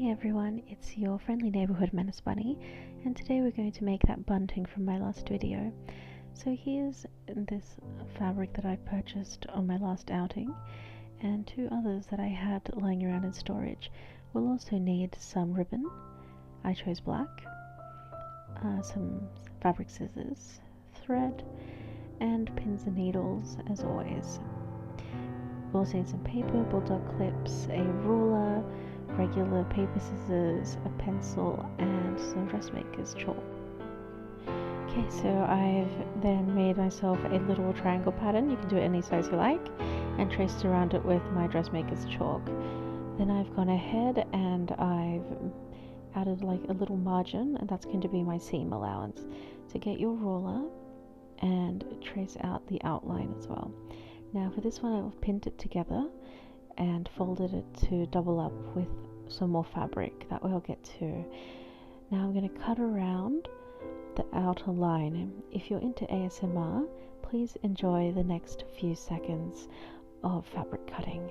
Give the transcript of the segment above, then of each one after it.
Hey everyone, it's your friendly neighborhood menace bunny, and today we're going to make that bunting from my last video. So here's this fabric that I purchased on my last outing, and two others that I had lying around in storage. We'll also need some ribbon. I chose black, some fabric scissors, thread, and pins and needles as always. We'll also need some paper, bulldog clips, a ruler, regular paper scissors, a pencil, and some dressmaker's chalk. Okay, so I've then made myself a little triangle pattern. You can do it any size you like, and traced around it with my dressmaker's chalk. Then I've gone ahead and I've added like a little margin, and that's going to be my seam allowance. So get your ruler and trace out the outline as well. Now for this one I've pinned it together and folded it to double up with some more fabric. That way I'll get two. Now I'm going to cut around the outer line. If you're into ASMR, please enjoy the next few seconds of fabric cutting.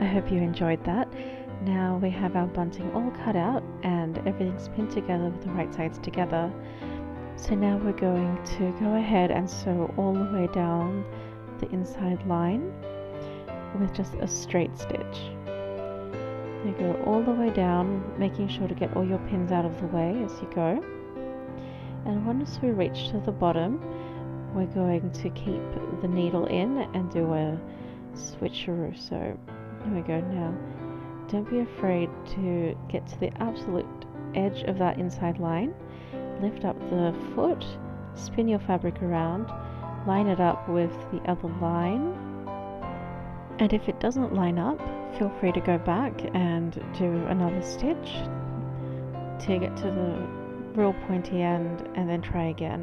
I hope you enjoyed that. Now we have our bunting all cut out and everything's pinned together with the right sides together. So now we're going to go ahead and sew all the way down the inside line with just a straight stitch. You go all the way down, making sure to get all your pins out of the way as you go. And once we reach to the bottom, we're going to keep the needle in and do a switcheroo. So here we go. Now don't be afraid to get to the absolute edge of that inside line, lift up the foot, spin your fabric around, line it up with the other line, and if it doesn't line up, feel free to go back and do another stitch to get to the real pointy end and then try again.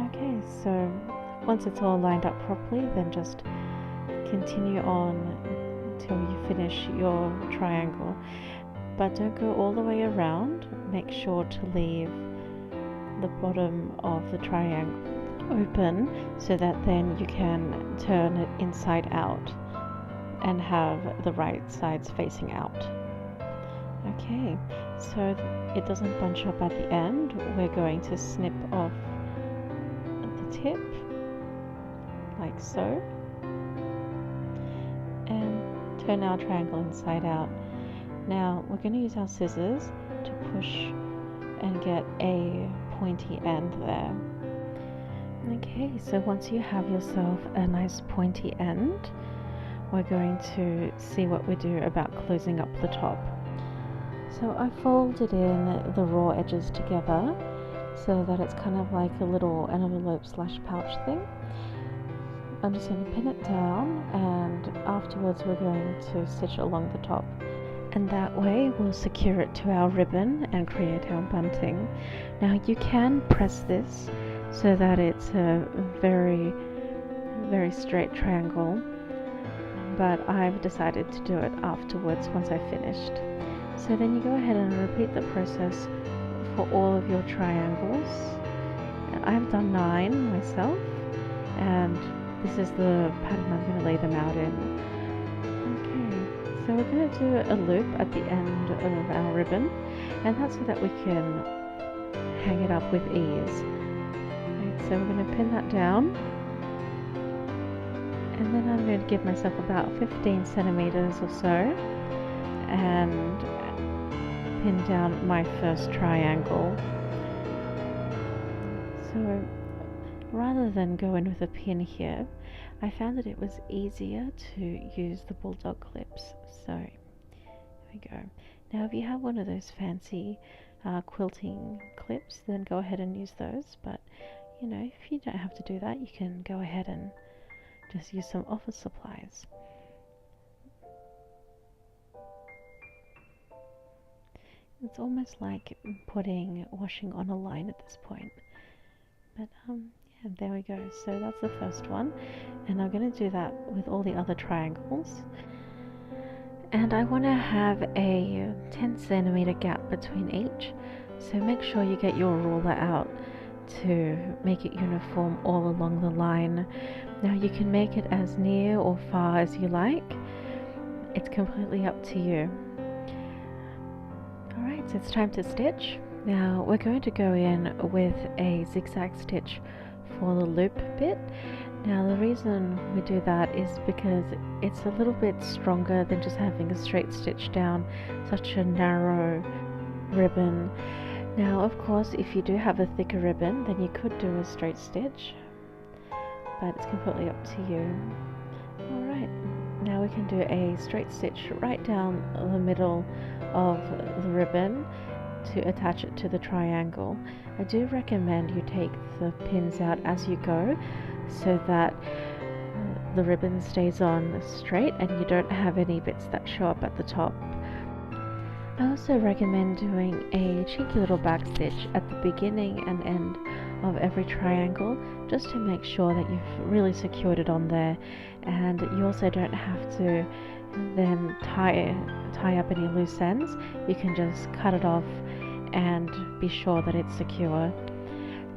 Okay, so once it's all lined up properly, then just continue on until you finish your triangle, but don't go all the way around. Make sure to leave the bottom of the triangle open so that then you can turn it inside out and have the right sides facing out. Okay, so it doesn't bunch up at the end. We're going to snip off the tip like so and turn our triangle inside out. Now we're going to use our scissors to push and get a pointy end there. Okay, so once you have yourself a nice pointy end, we're going to see what we do about closing up the top. So I folded in the raw edges together so that it's kind of like a little envelope / pouch thing. I'm just going to pin it down, and afterwards we're going to stitch along the top, and that way we'll secure it to our ribbon and create our bunting. Now you can press this so that it's a very, very straight triangle, but I've decided to do it afterwards once I've finished. So then you go ahead and repeat the process for all of your triangles. And I've done 9 myself, and this is the pattern I'm going to lay them out in. Okay, so we're going to do a loop at the end of our ribbon, and that's so that we can hang it up with ease. Okay, so we're going to pin that down, and then I'm going to give myself about 15 centimeters or so and pin down my first triangle. So rather than go in with a pin here, I found that it was easier to use the bulldog clips. So here we go. Now if you have one of those fancy quilting clips, then go ahead and use those. But you know, if you don't have to do that, you can go ahead and just use some office supplies. It's almost like putting washing on a line at this point. But yeah, there we go. So that's the first one, and I'm going to do that with all the other triangles. And I want to have a 10 centimeter gap between each, so make sure you get your ruler out to make it uniform all along the line. Now you can make it as near or far as you like, it's completely up to you. Alright, so it's time to stitch. Now we're going to go in with a zigzag stitch for the loop bit. Now the reason we do that is because it's a little bit stronger than just having a straight stitch down such a narrow ribbon. Now of course, if you do have a thicker ribbon, then you could do a straight stitch, but it's completely up to you. Alright, now we can do a straight stitch right down the middle of the ribbon to attach it to the triangle. I do recommend you take the pins out as you go so that the ribbon stays on straight and you don't have any bits that show up at the top. I also recommend doing a cheeky little back stitch at the beginning and end of every triangle, just to make sure that you've really secured it on there, and you also don't have to then tie up any loose ends. You can just cut it off and be sure that it's secure.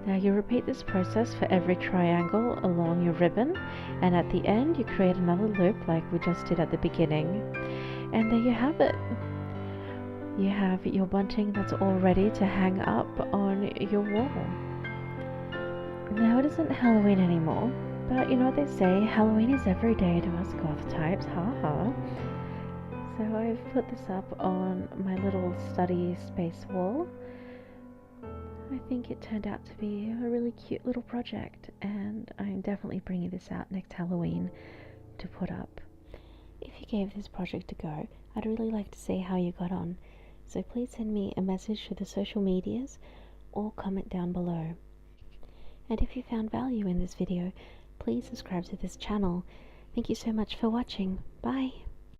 Now you repeat this process for every triangle along your ribbon, and at the end you create another loop like we just did at the beginning. And there you have it. You have your bunting that's all ready to hang up on your wall. Now it isn't Halloween anymore, but you know what they say, Halloween is every day to us goth types, haha. So I've put this up on my little study space wall. I think it turned out to be a really cute little project, and I'm definitely bringing this out next Halloween to put up. If you gave this project a go, I'd really like to see how you got on, so please send me a message through the social medias or comment down below. And if you found value in this video, please subscribe to this channel. Thank you so much for watching. Bye!